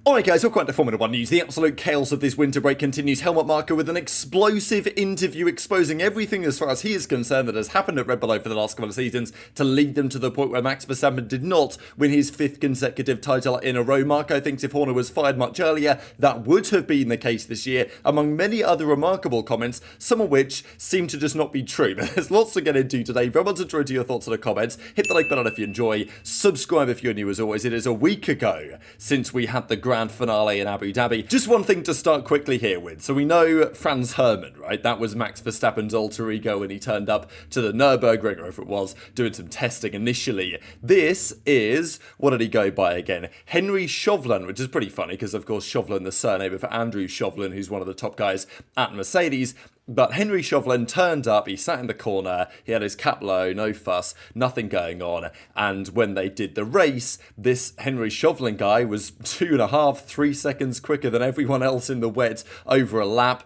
Alright guys, welcome back to Formula 1 News. The absolute chaos of this winter break continues. Helmut Marko with an explosive interview exposing everything as far as he is concerned that has happened at Red Bull over the last couple of seasons to lead them to the point where Max Verstappen did not win his 5th consecutive title in a row. Marko thinks if Horner was fired much earlier, that would have been the case this year, among many other remarkable comments, some of which seem to just not be true. But there's lots to get into today. Very much enjoy your thoughts in the comments. Hit the like button if you enjoy. Subscribe if you're new as always. It is a week ago since we had the grand finale in Abu Dhabi. Just one thing to start quickly here with. So we know Franz Hermann, right? That was Max Verstappen's alter ego when he turned up to the Nürburgring, or if it was, doing some testing initially. This is, what did he go by again? Henry Chauvelin, which is pretty funny because, of course, Chauvelin, the surname of Andrew Chauvelin, who's one of the top guys at Mercedes. But Henry Chauvelin turned up, he sat in the corner, he had his cap low, no fuss, nothing going on, and when they did the race, this Henry Chauvelin guy was 2.5, 3 seconds quicker than everyone else in the wet over a lap.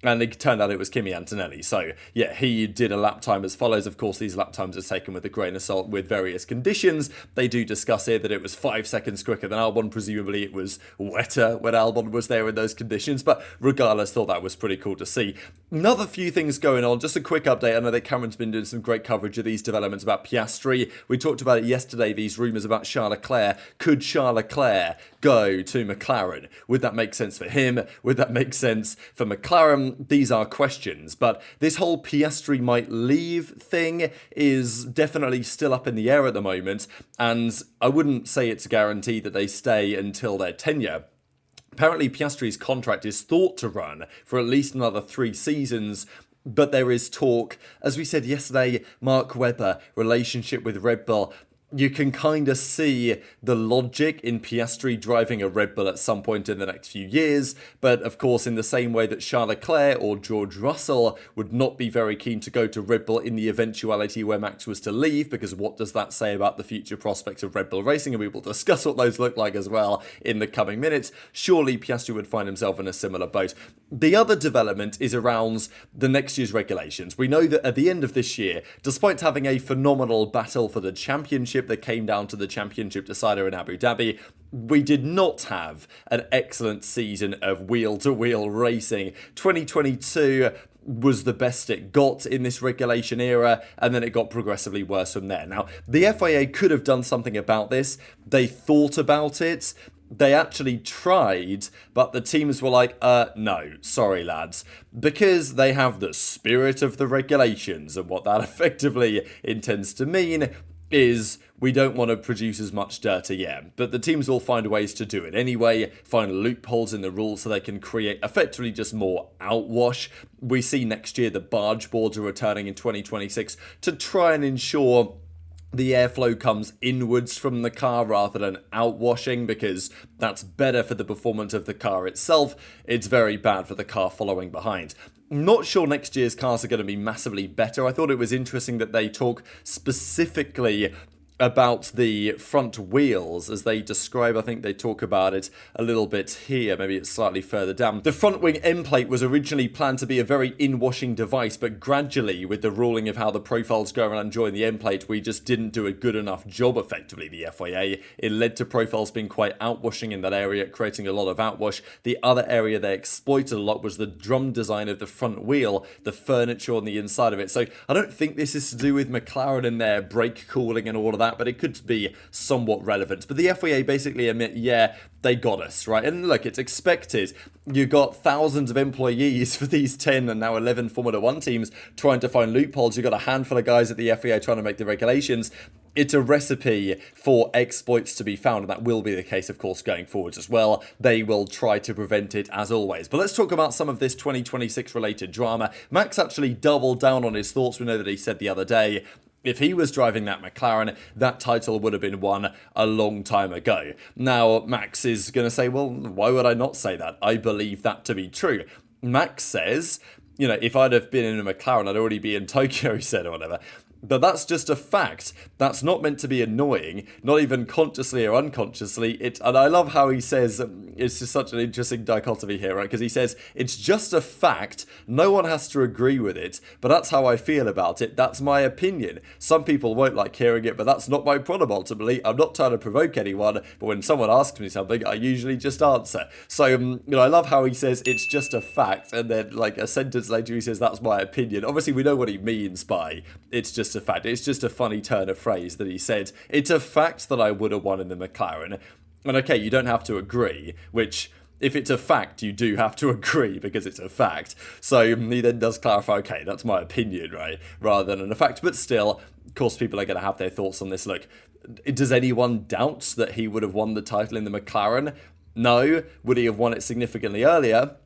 And it turned out it was Kimi Antonelli. So, yeah, he did a lap time as follows. Of course, these lap times are taken with a grain of salt with various conditions. They do discuss here that it was 5 seconds quicker than Albon. Presumably, it was wetter when Albon was there in those conditions. But regardless, thought that was pretty cool to see. Another few things going on. Just a quick update. I know that Cameron's been doing some great coverage of these developments about Piastri. We talked about it yesterday, these rumours about Charles Leclerc. Could Charles Leclerc go to McLaren? Would that make sense for him? Would that make sense for McLaren? These are questions, but this whole Piastri might leave thing is definitely still up in the air at the moment, and I wouldn't say it's guaranteed that they stay until their tenure. Apparently, Piastri's contract is thought to run for at least another 3 seasons, but there is talk, as we said yesterday, Mark Webber, relationship with Red Bull. You can kind of see the logic in Piastri driving a Red Bull at some point in the next few years, but of course in the same way that Charles Leclerc or George Russell would not be very keen to go to Red Bull in the eventuality where Max was to leave, because what does that say about the future prospects of Red Bull racing? And we will discuss what those look like as well in the coming minutes. Surely Piastri would find himself in a similar boat. The other development is around the next year's regulations. We know that at the end of this year, despite having a phenomenal battle for the championship that came down to the championship decider in Abu Dhabi, we did not have an excellent season of wheel-to-wheel racing. 2022 was the best it got in this regulation era, and then it got progressively worse from there. Now, the FIA could have done something about this. They thought about it. They actually tried, but the teams were like, no, sorry lads, because they have the spirit of the regulations, and what that effectively intends to mean is we don't want to produce as much data yet, but the teams will find ways to do it anyway, find loopholes in the rules so they can create effectively just more outwash. We see next year the barge boards are returning in 2026 to try and ensure the airflow comes inwards from the car rather than outwashing, because that's better for the performance of the car itself. It's very bad for the car following behind. Not sure next year's cars are going to be massively better. I thought it was interesting that they talk specifically about the front wheels as they describe. I think they talk about it a little bit here, maybe it's slightly further down. The front wing end plate was originally planned to be a very in-washing device, but gradually with the ruling of how the profiles go around and join the end plate, we just didn't do a good enough job effectively, the FIA. It led to profiles being quite outwashing in that area, creating a lot of outwash. The other area they exploited a lot was the drum design of the front wheel, the furniture on the inside of it. So I don't think this is to do with McLaren and their brake cooling and all of that, but it could be somewhat relevant. But the FIA basically admit, yeah, they got us, right? And look, it's expected. You got thousands of employees for these 10 and now 11 Formula 1 teams trying to find loopholes. You got a handful of guys at the FIA trying to make the regulations. It's a recipe for exploits to be found, and that will be the case, of course, going forwards as well. They will try to prevent it as always. But let's talk about some of this 2026 related drama. Max actually doubled down on his thoughts. We know that he said the other day, if he was driving that McLaren, that title would have been won a long time ago. Now, Max is going to say, well, why would I not say that? I believe that to be true. Max says, you know, if I'd have been in a McLaren, I'd already be in Tokyo, he said, or whatever. But that's just a fact. That's not meant to be annoying, not even consciously or unconsciously. And I love how he says, it's just such an interesting dichotomy here, right? Because he says, it's just a fact, no one has to agree with it, but that's how I feel about it, that's my opinion. Some people won't like hearing it, but that's not my problem ultimately. I'm not trying to provoke anyone, but when someone asks me something, I usually just answer. So, I love how he says, it's just a fact, and then like a sentence later he says, that's my opinion. Obviously, we know what he means by, it's just a fact. It's just a funny turn of phrase that he said, it's a fact that I would have won in the McLaren. And okay, you don't have to agree, which, if it's a fact, you do have to agree because it's a fact. So he then does clarify, okay, that's my opinion, right? Rather than a fact. But still, of course, people are going to have their thoughts on this. Look, does anyone doubt that he would have won the title in the McLaren? No. Would he have won it significantly earlier?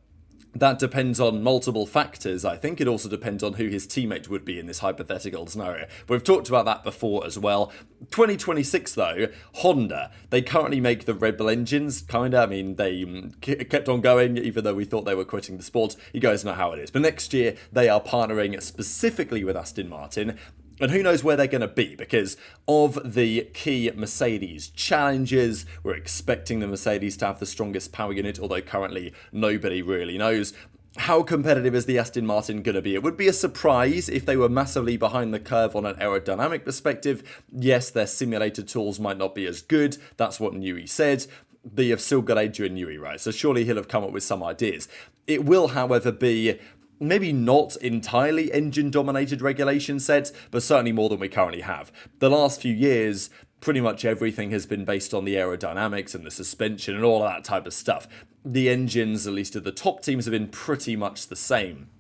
That depends on multiple factors. I think it also depends on who his teammate would be in this hypothetical scenario. We've talked about that before as well. 2026 though, Honda, they currently make the Red Bull engines, kinda. I mean, they kept on going even though we thought they were quitting the sport. You guys know how it is. But next year, they are partnering specifically with Aston Martin. And who knows where they're going to be, because of the key Mercedes challenges, we're expecting the Mercedes to have the strongest power unit, although currently nobody really knows. How competitive is the Aston Martin going to be? It would be a surprise if they were massively behind the curve on an aerodynamic perspective. Yes, their simulator tools might not be as good. That's what Newey said. But you've still got Adrian Newey, right? So surely he'll have come up with some ideas. It will, however, be maybe not entirely engine-dominated regulation sets, but certainly more than we currently have. The last few years, pretty much everything has been based on the aerodynamics and the suspension and all of that type of stuff. The engines, at least at the top teams, have been pretty much the same.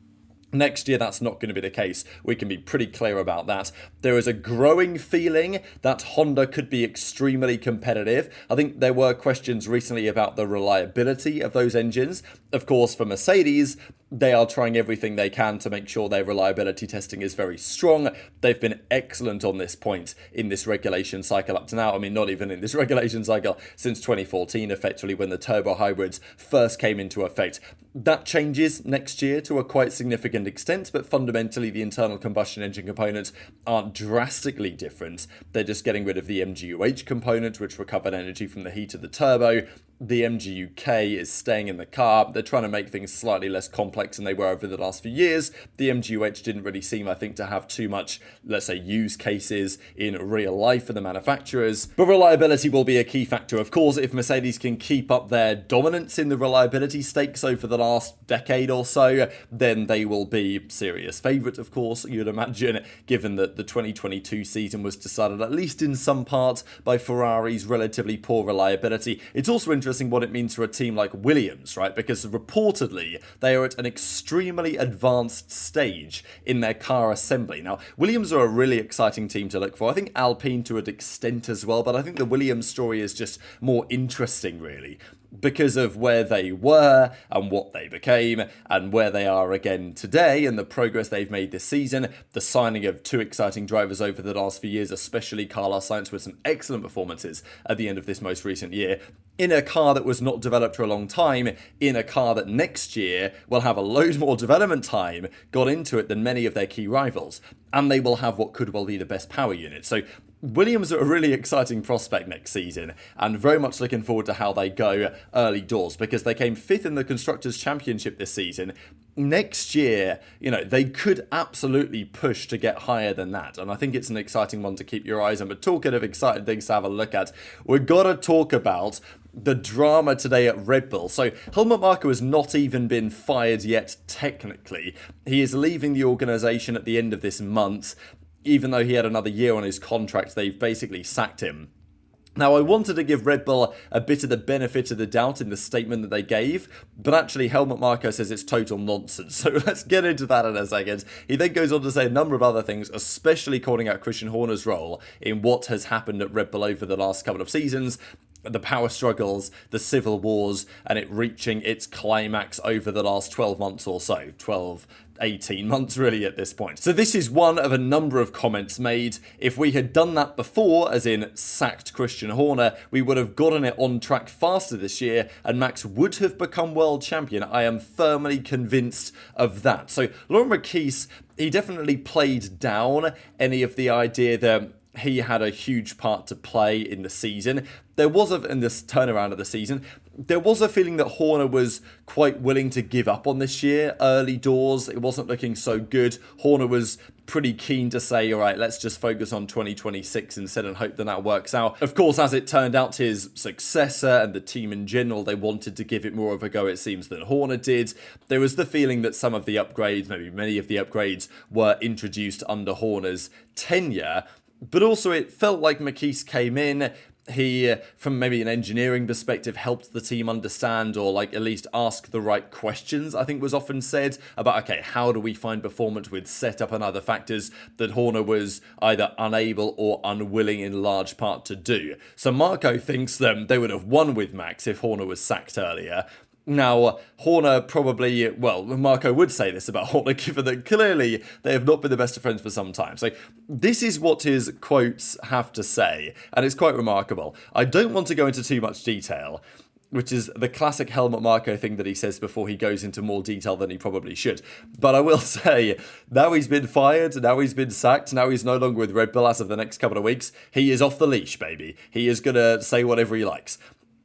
Next year, that's not going to be the case. We can be pretty clear about that. There is a growing feeling that Honda could be extremely competitive. I think there were questions recently about the reliability of those engines. Of course, for Mercedes, they are trying everything they can to make sure their reliability testing is very strong. They've been excellent on this point in this regulation cycle up to now. I mean, not even in this regulation cycle, since 2014, effectively, when the turbo hybrids first came into effect. That changes next year to a quite significant extent, but fundamentally the internal combustion engine components aren't drastically different. They're just getting rid of the MGUH component, which recovered energy from the heat of the turbo. The MGUK is staying in the car. They're trying to make things slightly less complex than they were over the last few years. The MGUH didn't really seem, I think, to have too much, let's say, use cases in real life for the manufacturers. But reliability will be a key factor. Of course, if Mercedes can keep up their dominance in the reliability stakes over the last decade or so, then they will be serious favourite, of course, you'd imagine, given that the 2022 season was decided, at least in some part, by Ferrari's relatively poor reliability. It's also interesting what it means for a team like Williams, right? Because reportedly, they are at an extremely advanced stage in their car assembly. Now, Williams are a really exciting team to look for. I think Alpine to an extent as well, but I think the Williams story is just more interesting, really, because of where they were and what they became and where they are again today and the progress they've made this season. The signing of two exciting drivers over the last few years, especially Carlos Sainz with some excellent performances at the end of this most recent year, in a car that was not developed for a long time, in a car that next year will have a load more development time got into it than many of their key rivals. And they will have what could well be the best power unit. So Williams are a really exciting prospect next season, and very much looking forward to how they go early doors, because they came 5th in the Constructors' Championship this season. Next year, they could absolutely push to get higher than that, and I think it's an exciting one to keep your eyes on. But talking of exciting things to have a look at, we've got to talk about the drama today at Red Bull. So Helmut Marko has not even been fired yet, technically. He is leaving the organisation at the end of this month. Even though he had another year on his contract, they've basically sacked him. Now, I wanted to give Red Bull a bit of the benefit of the doubt in the statement that they gave, but actually Helmut Marko says it's total nonsense. So let's get into that in a second. He then goes on to say a number of other things, especially calling out Christian Horner's role in what has happened at Red Bull over the last couple of seasons. The power struggles, the civil wars, and it reaching its climax over the last 12 months or so. 18 months really at this point. So this is one of a number of comments made. If we had done that before, as in sacked Christian Horner, we would have gotten it on track faster this year and Max would have become world champion. I am firmly convinced of that. So Laurent Marquis, he definitely played down any of the idea that he had a huge part to play in the season. There was in this turnaround of the season, there was a feeling that Horner was quite willing to give up on this year. Early doors, it wasn't looking so good. Horner was pretty keen to say, all right, let's just focus on 2026 instead and hope that works out. Of course, as it turned out, his successor and the team in general, they wanted to give it more of a go, it seems, than Horner did. There was the feeling that some of the upgrades, maybe many of the upgrades, were introduced under Horner's tenure. But also it felt like McKees came in. He, from maybe an engineering perspective, helped the team understand or at least ask the right questions, I think was often said about, okay, how do we find performance with setup and other factors that Horner was either unable or unwilling in large part to do. So Marko thinks that they would have won with Max if Horner was sacked earlier. Now, Horner probably, Marko would say this about Horner, given that clearly they have not been the best of friends for some time. So this is what his quotes have to say, and it's quite remarkable. I don't want to go into too much detail, which is the classic Helmut Marko thing that he says before he goes into more detail than he probably should. But I will say, now he's been fired, now he's been sacked, now he's no longer with Red Bull as of the next couple of weeks. He is off the leash, baby. He is going to say whatever he likes.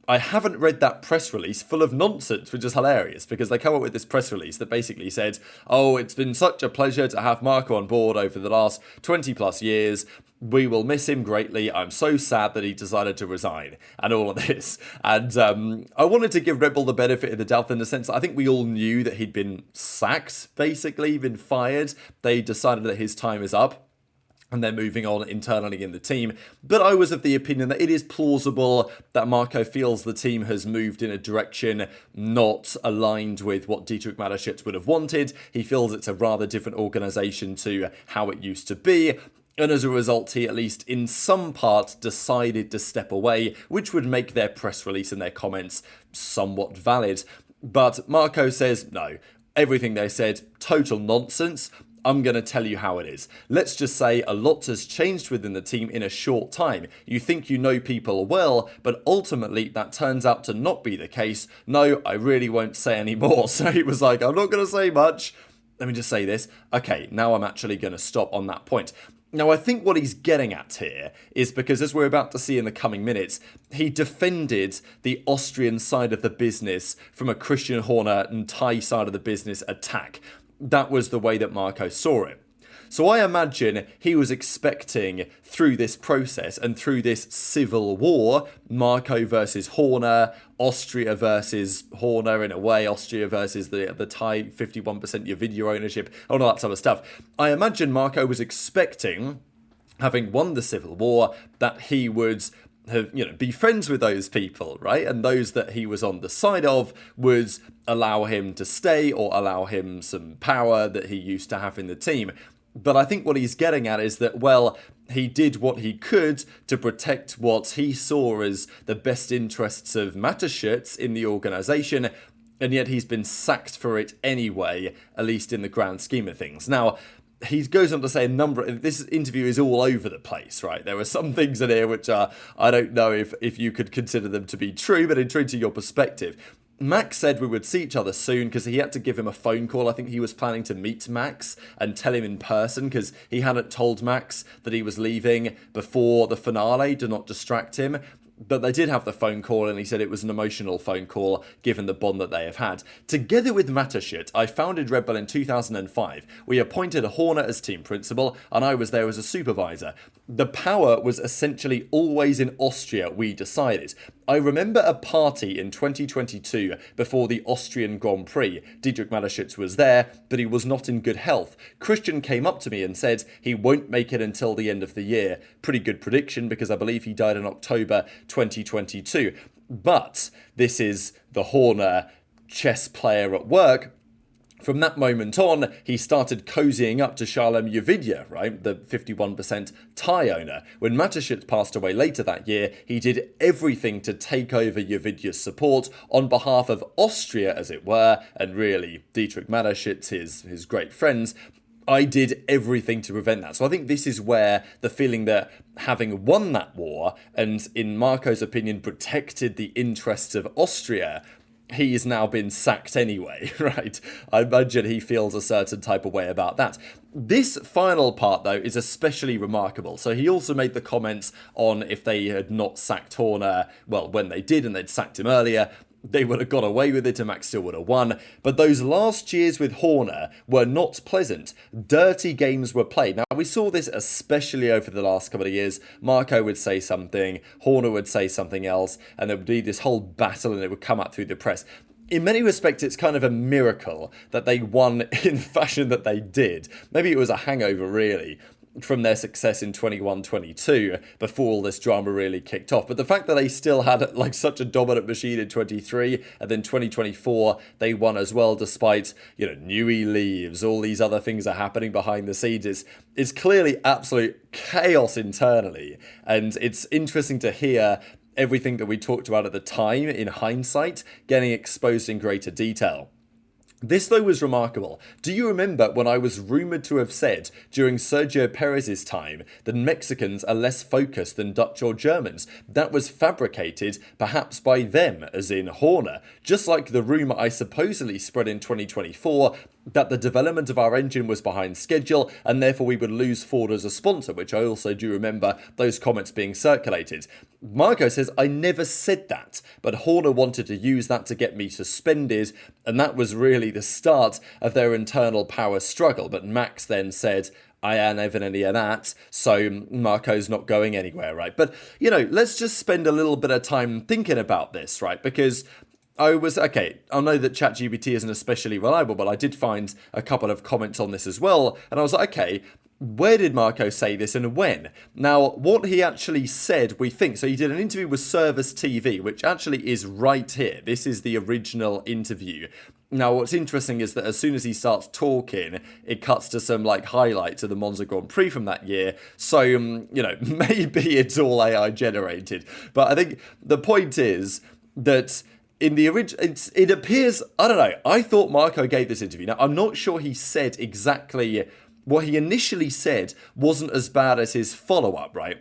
I haven't read that press release full of nonsense, which is hilarious, because they come up with this press release that basically said, oh, it's been such a pleasure to have Marko on board over the last 20 plus years. We will miss him greatly. I'm so sad that he decided to resign and all of this. And I wanted to give Red Bull the benefit of the doubt in the sense that I think we all knew that he'd been sacked, basically, been fired. They decided that his time is up and they're moving on internally in the team. But I was of the opinion that it is plausible that Marko feels the team has moved in a direction not aligned with what Dietrich Mateschitz would have wanted. He feels it's a rather different organisation to how it used to be. And as a result, he at least in some part decided to step away, which would make their press release and their comments somewhat valid. But Marko says, no, everything they said, total nonsense. I'm going to tell you how it is. Let's just say a lot has changed within the team in a short time. You think you know people well, but ultimately that turns out to not be the case. No, I really won't say any more. So he was like, I'm not going to say much. Let me just say this. Okay, now I'm actually going to stop on that point. Now, I think what he's getting at here is because, as we're about to see in the coming minutes, he defended the Austrian side of the business from a Christian Horner and Thai side of the business attack. That was the way that Marko saw it. So I imagine he was expecting through this process and through this civil war, Marko versus Horner, Austria versus Horner in a way, Austria versus the Thai 51% your video ownership, all that sort of stuff. I imagine Marko was expecting, having won the civil war, that he would be friends with those people, right? And those that he was on the side of would allow him to stay or allow him some power that he used to have in the team. But I think what he's getting at is that, well, he did what he could to protect what he saw as the best interests of Mateschitz in the organisation, and yet he's been sacked for it anyway, at least in the grand scheme of things. Now, he goes on to say this interview is all over the place, right? There are some things in here which are, I don't know if you could consider them to be true, but true to your perspective. Max said we would see each other soon because he had to give him a phone call. I think he was planning to meet Max and tell him in person because he hadn't told Max that he was leaving before the finale to not distract him. But they did have the phone call, and he said it was an emotional phone call, given the bond that they have had. Together with Mateschitz, I founded Red Bull in 2005. We appointed Horner as team principal, and I was there as a supervisor. The power was essentially always in Austria, we decided. I remember a party in 2022 before the Austrian Grand Prix. Dietrich Mateschitz was there, but he was not in good health. Christian came up to me and said he won't make it until the end of the year. Pretty good prediction because I believe he died in October 2022. But this is the Horner chess player at work. From that moment on, he started cozying up to Shalom Yovidya, right, the 51% Thai owner. When Mateschitz passed away later that year, he did everything to take over Yovidya's support on behalf of Austria, as it were, and really Dietrich Mateschitz, his great friends. I did everything to prevent that. So I think this is where the feeling that having won that war, and in Marko's opinion, protected the interests of Austria, he's now been sacked anyway, right? I imagine he feels a certain type of way about that. This final part, though, is especially remarkable. So he also made the comments on if they had not sacked Horner, well, when they did and they'd sacked him earlier, they would have got away with it and Max still would have won. But those last years with Horner were not pleasant. Dirty games were played. Now, we saw this especially over the last couple of years. Marko would say something, Horner would say something else, and there would be this whole battle and it would come out through the press. In many respects, it's kind of a miracle that they won in fashion that they did. Maybe it was a hangover, really, from their success in 21-22 before all this drama really kicked off. But the fact that they still had like such a dominant machine in 23 and then 2024 they won as well, despite, you know, Newey leaves, all these other things are happening behind the scenes, is clearly absolute chaos internally. And it's interesting to hear everything that we talked about at the time in hindsight getting exposed in greater detail. This, though, was remarkable. Do you remember when I was rumoured to have said during Sergio Perez's time that Mexicans are less focused than Dutch or Germans? That was fabricated, perhaps by them, as in Horner. Just like the rumour I supposedly spread in 2024 that the development of our engine was behind schedule and therefore we would lose Ford as a sponsor, which I also do remember those comments being circulated. Marko says, I never said that, but Horner wanted to use that to get me suspended, and that was really the start of their internal power struggle. But Max then said, I ain't having any of that, so Marko's not going anywhere, right? But, you know, let's just spend a little bit of time thinking about this, right? Because I know that ChatGPT isn't especially reliable, but I did find a couple of comments on this as well, and I was like, okay, where did Marko say this and when? Now, what he actually said, we think, so he did an interview with Service TV, which actually is right here. This is the original interview. Now, what's interesting is that as soon as he starts talking, it cuts to some like highlights of the Monza Grand Prix from that year. So, you know, maybe it's all AI generated. But I think the point is that in the original, it appears, I don't know, I thought Marko gave this interview. Now, I'm not sure he said exactly what he initially said wasn't as bad as his follow-up, right?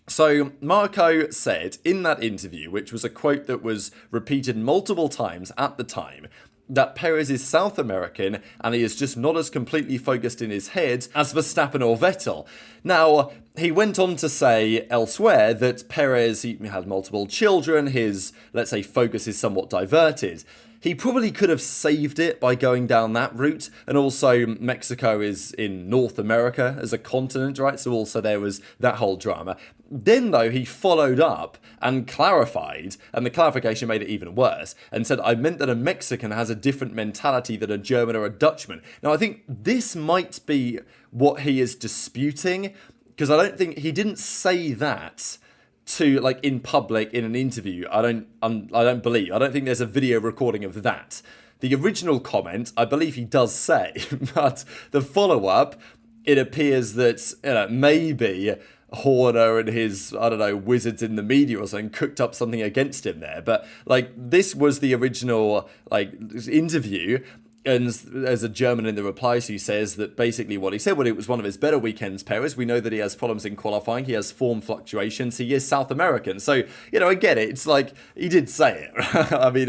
So Marko said in that interview, which was a quote that was repeated multiple times at the time, that Perez is South American and he is just not as completely focused in his head as Verstappen or Vettel. Now, he went on to say elsewhere that Perez, he had multiple children, his, let's say, focus is somewhat diverted. He probably could have saved it by going down that route. And also Mexico is in North America as a continent, right? So also there was that whole drama. Then, though, he followed up and clarified, and the clarification made it even worse, and said, I meant that a Mexican has a different mentality than a German or a Dutchman. Now, I think this might be what he is disputing, because I don't think he didn't say that to, like, in public in an interview. I don't think there's a video recording of that. The original comment, I believe he does say, but the follow-up, it appears that maybe Horner and his, wizards in the media or something cooked up something against him there. But, like, this was the original, interview. And there's a German in the replies who says that basically what he said, well, it was one of his better weekends, Perez. We know that he has problems in qualifying. He has form fluctuations. He is South American. So, I get it. It's like, he did say it. I mean,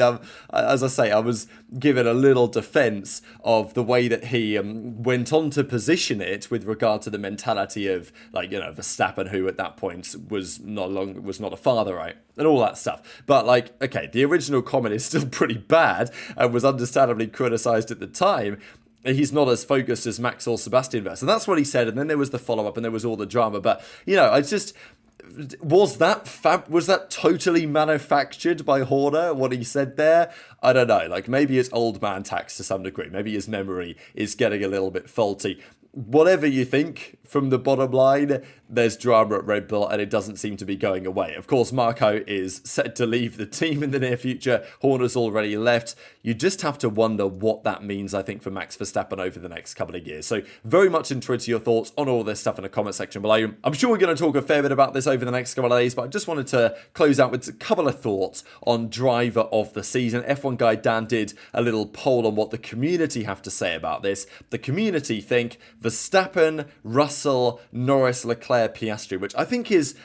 as I say, I was given a little defense of the way that he went on to position it with regard to the mentality of, Verstappen, who at that point was not a father, right? And all that stuff. But, okay, the original comment is still pretty bad and was understandably criticised at the time. He's not as focused as Max or Sebastian Vettel. And that's what he said. And then there was the follow-up and there was all the drama. But, I just... Was that totally manufactured by Horner, what he said there? I don't know. Maybe it's old man tax to some degree. Maybe his memory is getting a little bit faulty. Whatever you think, from the bottom line, there's drama at Red Bull and it doesn't seem to be going away. Of course, Marko is set to leave the team in the near future. Horner's already left. You just have to wonder what that means, I think, for Max Verstappen over the next couple of years. So very much interested to your thoughts on all this stuff in the comment section below. I'm sure we're going to talk a fair bit about this over the next couple of days, but I just wanted to close out with a couple of thoughts on driver of the season. F1 guy Dan did a little poll on what the community have to say about this. The community think Verstappen, Russell, Norris, Leclerc, Piastri, which I think is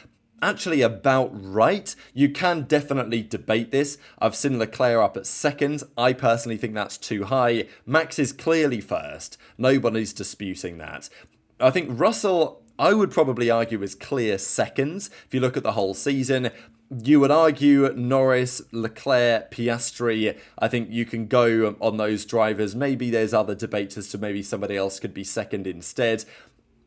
actually about right. You can definitely debate this. I've seen Leclerc up at second. I personally think that's too high. Max is clearly first. Nobody's disputing that. I think Russell, I would probably argue, is clear second. If you look at the whole season, You would argue Norris, Leclerc, Piastri. I think you can go on those drivers. Maybe there's other debates as to maybe somebody else could be second instead.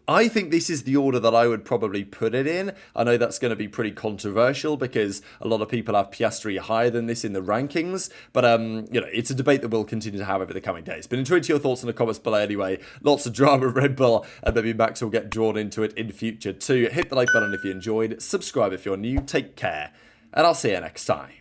I think this is the order that I would probably put it in. I know that's going to be pretty controversial because a lot of people have Piastri higher than this in the rankings, but it's a debate that we'll continue to have over the coming days. But enjoy your thoughts in the comments below anyway. Lots of drama at Red Bull, and maybe Max will get drawn into it in future too. Hit the like button if you enjoyed, subscribe if you're new, take care, and I'll see you next time.